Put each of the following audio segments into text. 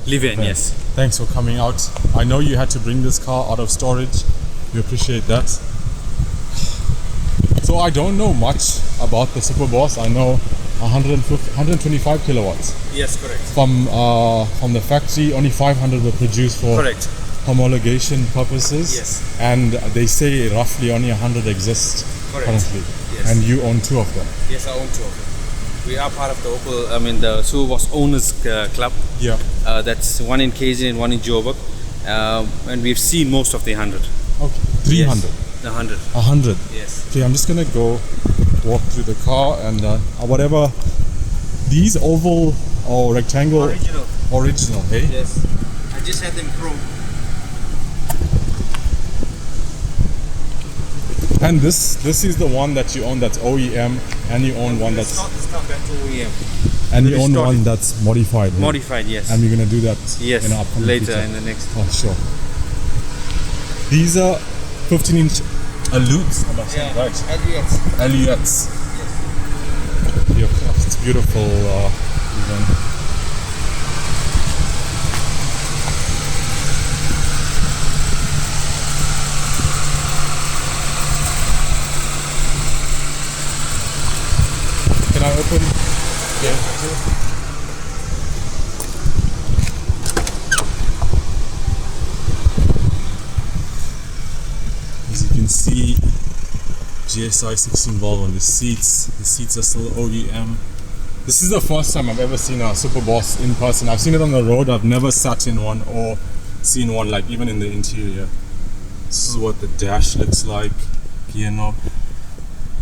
Live-in, yes. Thanks for coming out. I know you had to bring this car out of storage. We appreciate that. So I don't know much about the Superboss. I know 125 kilowatts. Yes, correct. From the factory, only 500 were produced for Correct. homologation purposes. Yes. And they say roughly only 100 exist currently. Yes. And you own 2 of them. Yes, I own 2 of them. We are part of the Opel, the Superboss Owners Club. Yeah. That's one in KZN and one in Joburg. And we've seen most of the 100. Okay. 300. Yes, the 100. 100. Yes. Okay, I'm just gonna go walk through the car and whatever. These oval or rectangle. Original, hey? Yes. I just had them chrome. And this is the one that you own that's OEM, and you own one that's. This car back to OEM. And you own one that's modified. Hey? Modified, yes. And we're gonna do that. Yes. In upcoming Later future. in the next. Oh, sure. These are 15-inch Alutes. Yeah. Right. Enthusiast. Alutes. Yes. It's beautiful. Even. Can I open? Yeah. As you can see, GSI 16 valve on the seats. The seats are still OEM. This is the first time I've ever seen a Superboss in person. I've seen it on the road. I've never sat in one or seen one, like even in the interior. This is what the dash looks like. You know,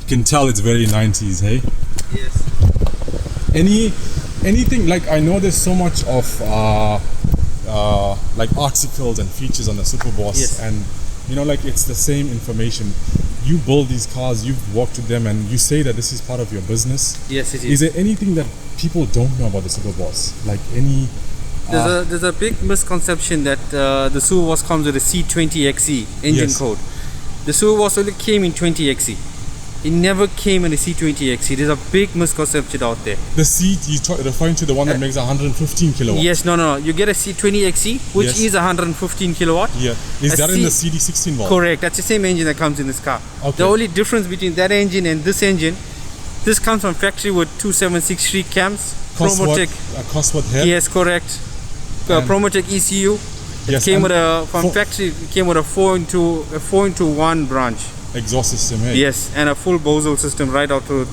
you can tell it's very 90s, hey? Yes. Anything, like, I know there's so much of like articles and features on the Superboss. Yes. And you know, like, it's the same information. You build these cars, you've walked with them, and you say that this is part of your business. Yes, it Is is. there anything that people don't know about the Superboss? Like any... There's a big misconception that the Superboss comes with a C20XE engine Yes. code. The Superboss only came in 20XE. It never came in a C20XE. There's a big misconception out there. The seat, you're referring to the one that makes 115 kilowatts? Yes, no. You get a C20XE, which Yes. is 115 kilowatt. Yeah. Is A that in the CD16 valve? Correct. That's the same engine that comes in this car. Okay. The only difference between that engine and this engine, this comes from factory with 276 cams. Promotech. Cosworth head? Yes, correct. And- Promotech ECU. It Yes, came and with a factory. It came with a 4x1 branch. Exhaust system, hey? Yes, and a full Vauxhall system right out to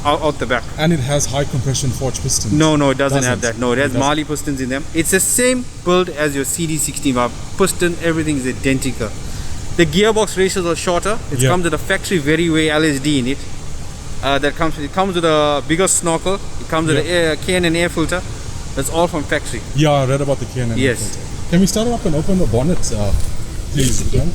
out the back. And it has high compression forged pistons. No, it doesn't have that. No, it has doesn't. Marley pistons in them. It's the same build as your CD16 valve. Piston, everything is identical. The gearbox ratios are shorter. It Yeah. comes with a factory very way LSD in it. It comes with a bigger snorkel. It comes with a K&N air filter. That's all from factory. Yeah, I read about the K&N. Yes. filter. Can we start up and open the bonnet, please? Again?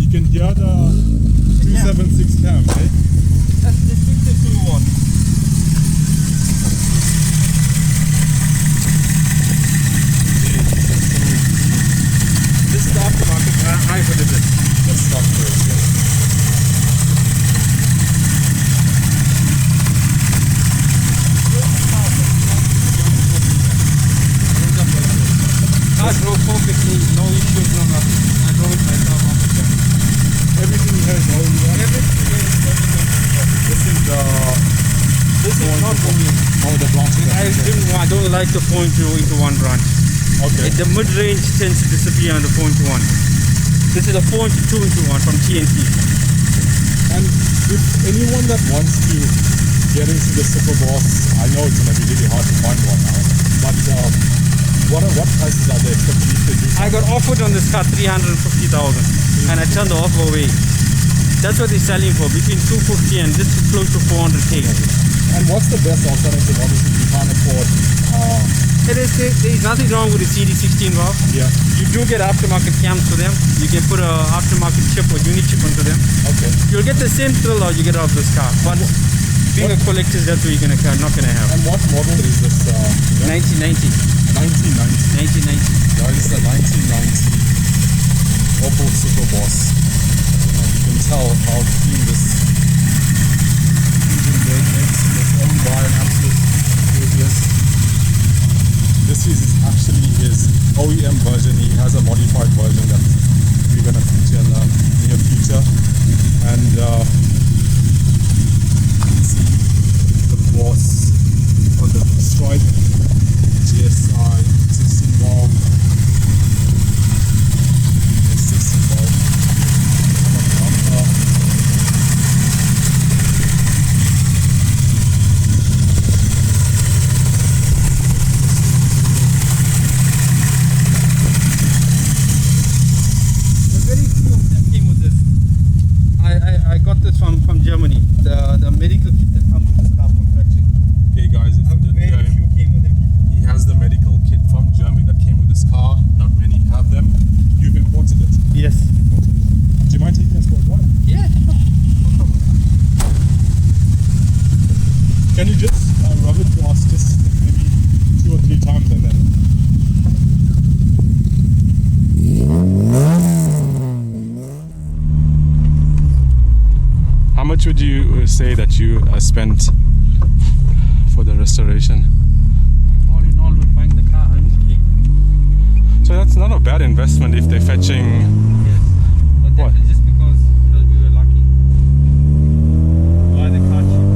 You can hear the 276 cam, right? That's the 62 watt. This is the aftermarket. I put it in. Let's start first. Yes. I drove perfectly, no issues, no nothing. I drove it myself off the track. Everything here is OEM. Everything is This is the... This is not OEM. Oh, the branches. I don't like the 0.2 into one branch. Okay. The mid-range tends to disappear on the 0.1. This is a 0.2 into one from TNT. And if anyone that wants to get into the Superboss, I know it's going to be really hard to find one now, but what prices are they expecting if they do? I got offered on this car 350,000 and I turned the offer away. That's what they're selling for, between 250 and this is close to 400k. And what's the best alternative? Obviously, you can't afford... There's nothing wrong with the CD16 valve. Yeah. You do get aftermarket cams for them. You can put an aftermarket chip or unit chip onto them. Okay. You'll get the same thrill out you get out of this car. But being a collector, that's what you're not gonna have. And what model is this? 1990. 1990. 1990. Guys, it's the 1990 Opel Superboss. You can tell how clean this engine build makes. It's owned by an absolute enthusiast. This is actually his OEM version. He has a modified version that we're going to feature in the near future. And you can see the boss on the stripe, GSI 16 valve, 16 valve bumper. Very few of them came with this. I got this from Germany. The medical kit that comes with this car from factory. Okay guys, if you didn't Very know, few came with it. he has the medical kit from Germany that came with this car. Not many have them. You've imported it. Yes. Do you mind taking us for a drive? Yeah. Can you just rub it for us just maybe 2 or 3 times and then... How much would you say that you spent for the restoration? All in all, with buying the car, 100K. So that's not a bad investment if they're fetching... Yes. But What? that was just because we were lucky. Buy the car cheap.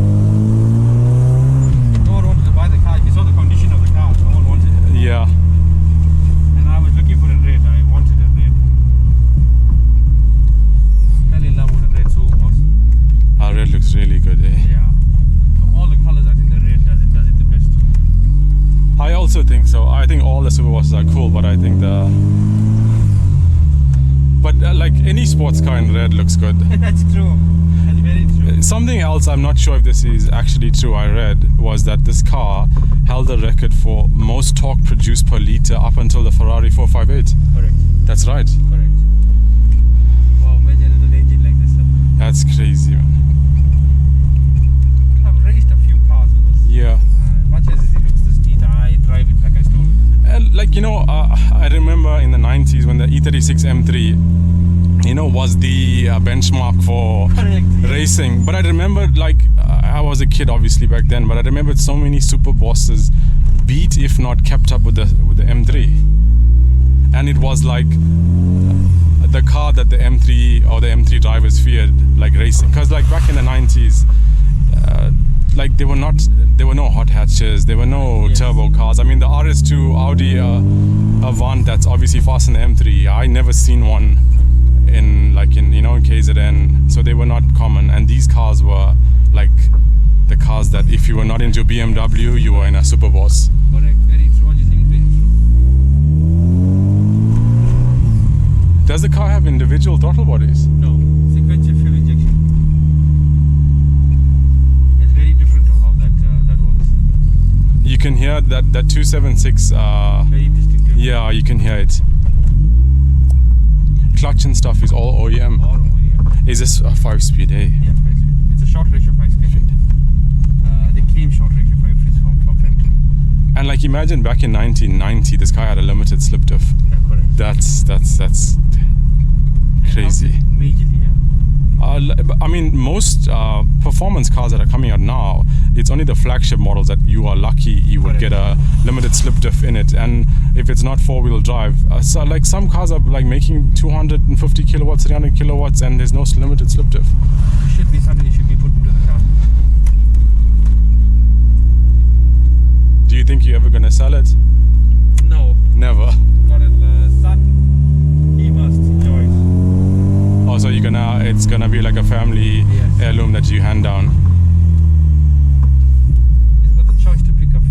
No one wanted to buy the car. If you saw the condition of the car, no one wanted it. Yeah. And I was looking for a red. I wanted a red. Fell in love with a red Superboss. Our red looks really good, eh? Yeah. Of all the colors, I think the red does it the best. I also think so. I think all the Superbosses are cool, but I think the... But like any sports car in red looks good. That's true. That's very true. Something else, I'm not sure if this is actually true, I read, was that this car held the record for most torque produced per litre up until the Ferrari 458. Correct. That's right. Correct. Wow, imagine a little engine like this. That's crazy, man. I've raced a few cars with this. Yeah. Much as it looks this neat, I drive it like I told you. And like, you know, I remember in the 90s when the E36 M3, you know, was the benchmark for Correct. racing. But I remember, like, I was a kid obviously back then, but I remembered so many Superbosses beat, if not kept up with the M3. And it was like the car that the M3 or the M3 drivers feared, like racing. Because like back in the 90s, like there were no hot hatches, there were no turbo cars. I mean, the RS2 Audi Avant that's obviously fast in the M3, I never seen one in KZN, so they were not common. And these cars were like the cars that if you were not into BMW, you were in a Superboss. Correct, very true. What do you think? Very true. Does the car have individual throttle bodies? No, sequential fuel injection. It's very different to how that works. You can hear that 276. Very distinctive. Yeah, you can hear it. Clutch and stuff is all OEM. Or OEM. Is this a 5-speed, eh? Yeah, 5-speed. It's a short ratio 5-speed. They came short ratio 5-speed from factory. And like imagine back in 1990, this car had a limited slip diff. Yeah, correct. That's crazy. Majorly, yeah. I mean, most performance cars that are coming out now, it's only the flagship models that you are lucky you would get a limited slip diff in it. And if it's not 4-wheel drive, so like some cars are like making 250 kilowatts, 300 kilowatts, and there's no limited slip diff. It should be something you should be put into the car. Do you think you're ever gonna sell it? No. Never. Got a son. He must enjoy it. Oh, so it's gonna be like a family heirloom that you hand down. He's got the choice to pick up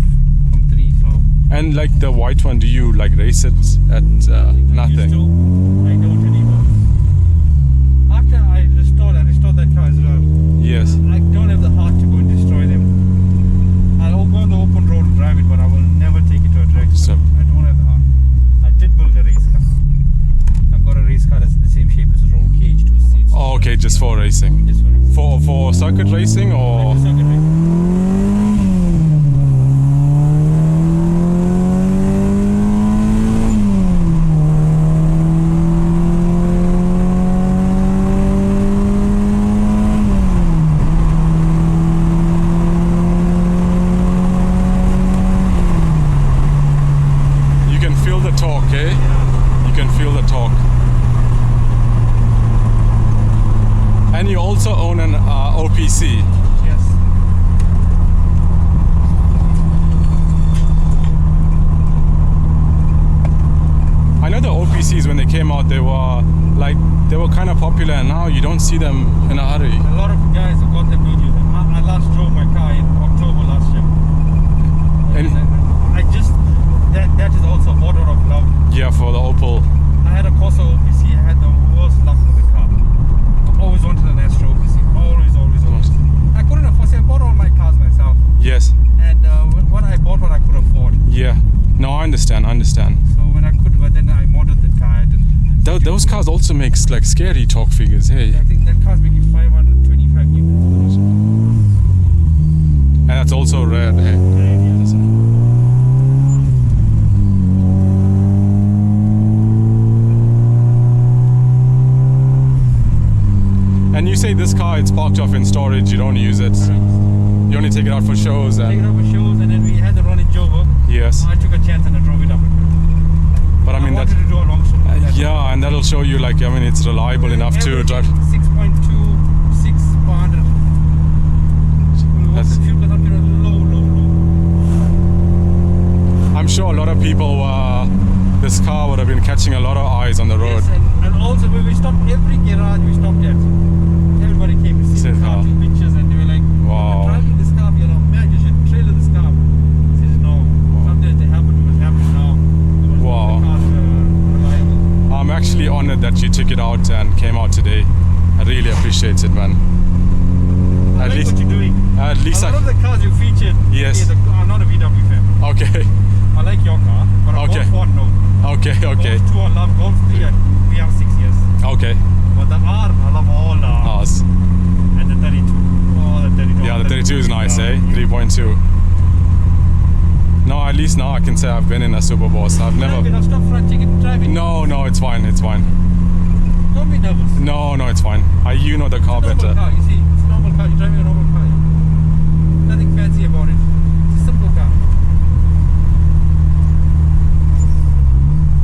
from 3, so. And like the white one, do you like race it at nothing? I don't anymore. After I restored that car as well. Yes. I don't have the heart to go and destroy them. I'll go on the open road and drive it, but I will never take it to a drag strip. I don't have the heart. I did build a race car. I've got a race car that's in the same shape as a roll cage, 2 seats. Oh, okay, just for racing. Just for racing. For circuit racing or? Like circuit racing. GSCs when they came out, they were kind of popular, and now you don't see them in a hurry. A lot of guys have got them, don't use them. I last drove my car in October last year. And that is also a order of love. yeah, for the Opel. I had a Corsa OPC. I had the worst luck with the car. I always wanted an Astra OPC. Always. I couldn't afford. I bought all my cars myself. Yes. And when I bought what I could afford. Yeah. No, I understand. So when I could, but then I modded the car. I didn't. Those cars also makes like scary torque figures. Hey. I think that car's making 525 newton. And that's also rare. Hey. And you say this car, it's parked off in storage, you don't use it. You only take it out for shows. Take it out for shows, and then we had the run in Joburg. Yes. I took a chance and I drove it up. But I mean, wanted to do a long show. yeah, and that'll show you, like, I mean, it's reliable enough to drive. 6.2, 6 per 100. That's- The fuel consumption is low. I'm sure a lot of people, this car would have been catching a lot of eyes on the road. Yes, and also when we stopped, every garage we stopped at, everybody came to see Said, the car, "Huh." took pictures, and they were like, Wow. "You're driving this car, you know, man, you should trailer this car." I said, "No, something that happened was happening now." Wow. The car's reliable. I'm actually honored that you took it out and came out today. I really appreciate it, man. I like what you're doing. At least a lot of the cars you featured, Yes. I'm not a VW fan. Okay. I like your car, but a Okay. Golf 1, no. Okay. Golf 2 I love, Golf 3 we have 6 years. Okay. But the R, I love all the R's. And the 32. Oh, the 32. Yeah, the 32 is nice, eh? 3.2. No, at least now I can say I've been in a Superboss. I've never. Stop front, take it driving. No, it's fine. Don't be nervous. No, it's fine. You know the car It's a normal better. car, you see. It's a normal car. You're driving a normal car. Nothing fancy about it. It's a simple car.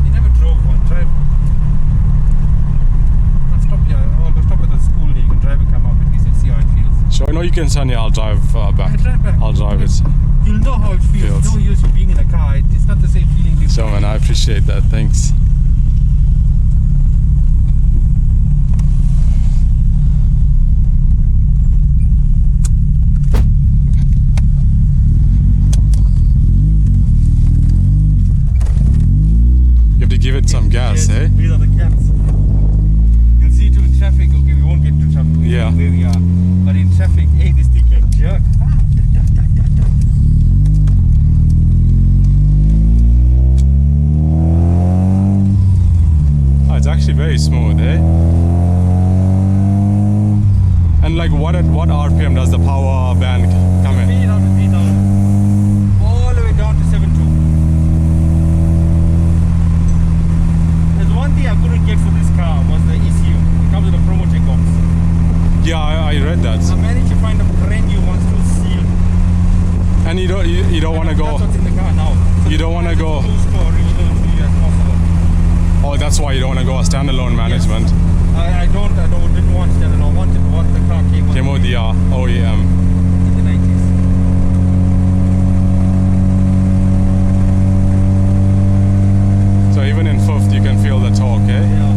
You never drove one. Drive one. I'll stop here. I'll go stop at the school there. You can drive and come up at least and see how it feels. Sure, no, you can send I'll drive back. Drive back. I'll drive it. You'll know how it feels. No use you being in a car. It's not the same feeling. So, man, I appreciate that. Thanks. You have to give it some gas, eh? These are the caps. You'll see to in traffic, okay, we won't get to traffic. We Yeah. know where we are. But in traffic, hey, this thing can jerk. Oh, it's actually very smooth, eh? And like, what RPM does the power band come in? Speed down to 3,000. All the way down to 7.2. There's one thing I couldn't get for this car was the ECU. It comes with a promo check box. Yeah, I read that. I managed to find a brand new one still sealed. And you don't want to go. That's what's in the car now. So You don't want to go. close to original view as possible. Oh, that's why you don't want to go a standalone management. I didn't want standalone. I wanted what the car came with. Came with the OEM. In the 90s. So even in fifth, you can feel the torque, eh? Yeah.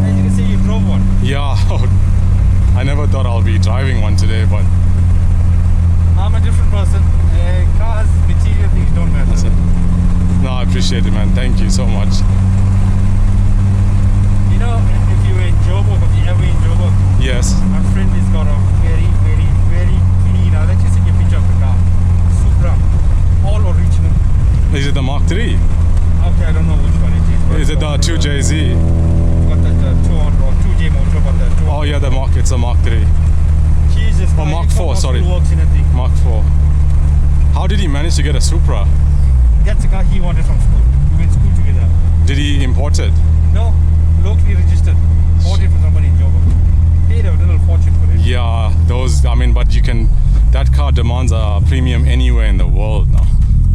As you can see, you drove one. Yeah. I never thought I'll be driving one today, but I'm a different person. Cars, material things don't matter. that's it. No, I appreciate it, man. Thank you so much. You know, if you were in Joburg, if you ever in Joburg, Yes. my friend has got a very, very, very clean. I'll let you see a picture of the car. Supra. All original. Is it the Mark III? Okay, I don't know which one it is. but Is it the 2JZ? got the 200 or 2J motor, but the 200. Oh yeah, it's a Mark III. Jesus. Oh, Mark IV, sorry. Works in a thing. Mark IV. How did he manage to get a Supra? That's the car he wanted from school. We went to school together. Did he import it? No, locally registered. Bought it from somebody in Joburg. Paid a little fortune for it. Yeah, but that car demands a premium anywhere in the world now.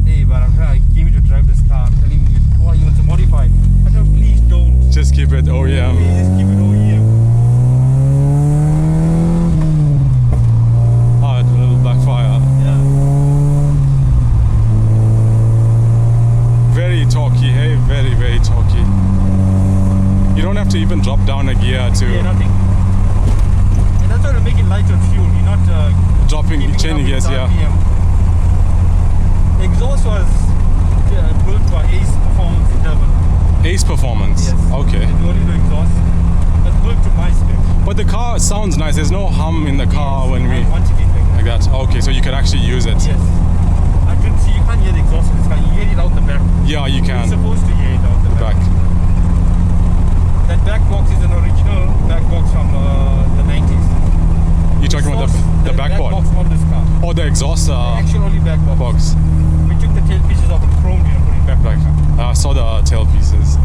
Hey, but I came to drive this car. I'm telling you, you want to modify it. I said, please don't. Just keep it OEM. Please just keep it OEM. Ah, a little backfire. Yeah. light on fuel. You're not Dropping, keeping changing up with gears, yeah. RPM. The exhaust was built by Ace Performance in Durban. Ace Performance. Yes. Okay. The only the exhaust. It's built to my spec. But the car sounds nice. There's no hum in the car when we I want it in like that. Okay, so you could actually use it. Yes. I can see you can't hear the exhaust in this car. You hear it out the back. Yeah, you You're can. supposed to hear it out the back. That back box is an original back box from the 90s. You're talking about the back box board? on this car. Or the exhaust The actual only back box. box. We took the tail pieces off the chrome and put it back. Like, I saw the tail pieces.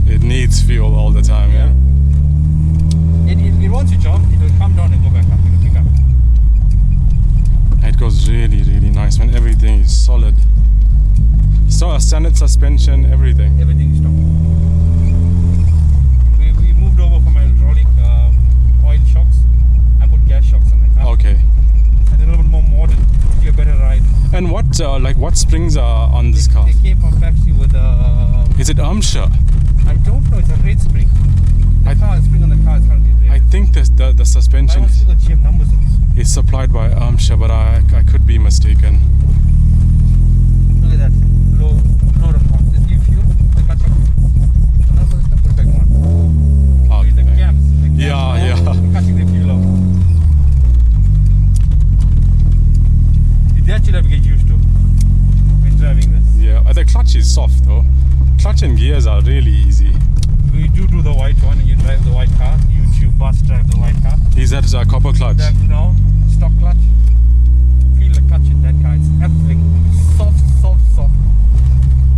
It needs fuel all the time, yeah. It once you jump, it will come down and go back up. It will pick up. It goes really, really nice when everything is solid. So standard suspension, everything. Everything is stopped. We moved over from hydraulic oil shocks. I put gas shocks on the car. Okay. And a little bit more modern to give you a better ride. And what springs are on this car? They came from factory with Is it Amsha? I don't know, it's a red spring. The spring on the car is currently red. I think the I suspension want to see the GM numbers on it. is supplied by Amsha, but I could be mistaken. Look at that. Low of torque. Just give fuel. The clutch. And now put it back on. Oh, The okay. cams. Yeah. Cutting the fuel off. That you'll have to get used to when driving this. Yeah, the clutch is soft though. Clutch and gears are really easy. We do the white one and you drive the white car. You bus drive the white car. Is that a copper clutch? That, no, stock clutch. Feel the clutch in that car. It's absolutely soft.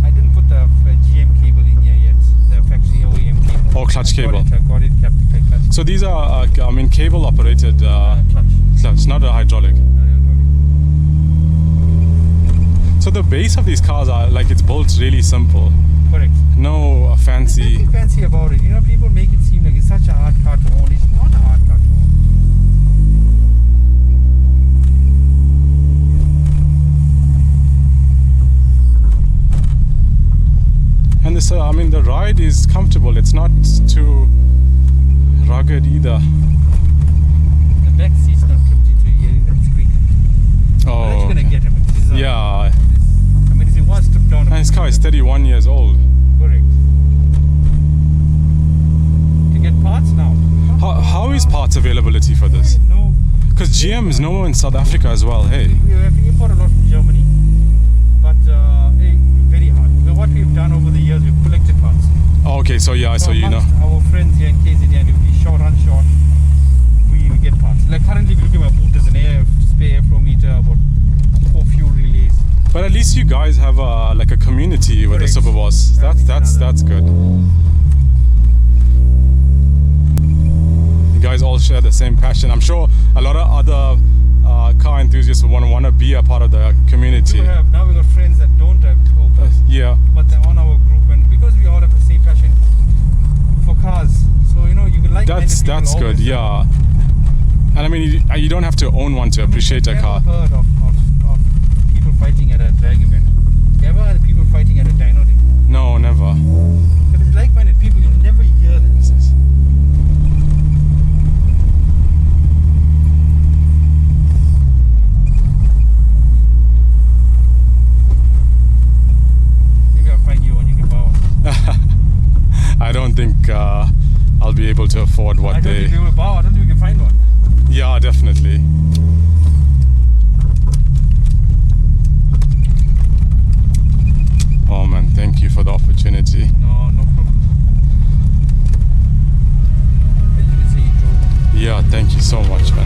I didn't put the GM cable in here yet. The factory OEM cable. Oh, clutch cable. I got it, kept the clutch. So these are, cable operated clutch, not a hydraulic. So the base of these cars are it's built really simple. Correct. No fancy. There's nothing fancy about it. You know, people make it seem like it's such a hard car to own. It's not a hard car to own. And this, the ride is comfortable. It's not too rugged either. The back seat's not clipped into hearing that squeak. Oh, But that's gonna get him. This is, yeah. it was stripped down. And this car is 31 years old. Correct. To get parts now. How is parts availability for this? No. Because GM is no in South Africa as well, hey? We have to import a lot from Germany, but very hard. But what we've done over the years, we've collected parts. Oh, okay, so yeah, so you know. amongst our friends here in KZN, and if we run short, we get parts. Like currently, we're looking at boot as an spare airflow meter, about 4 fuel relays. But at least you guys have a community with the Correct. Superboss. That's good. You guys all share the same passion. I'm sure a lot of other car enthusiasts would want to be a part of the community. Now we've got friends that don't have Opel, Yeah. but they're on our group, and because we all have the same passion for cars, so you can like. That's good. Yeah. And you don't have to own one to appreciate a car. I've never heard of people fighting at a drag event. You ever heard of people fighting at a dyno day? No, never. But it's like-minded people, you never hear this. Maybe I'll find you one you can borrow. I don't think I'll be able to afford what I don't they. think we will borrow. I don't think we can find one. Yeah, definitely. Oh man, thank you for the opportunity. No problem. As you can see, you drove one. Yeah, thank you so much, man.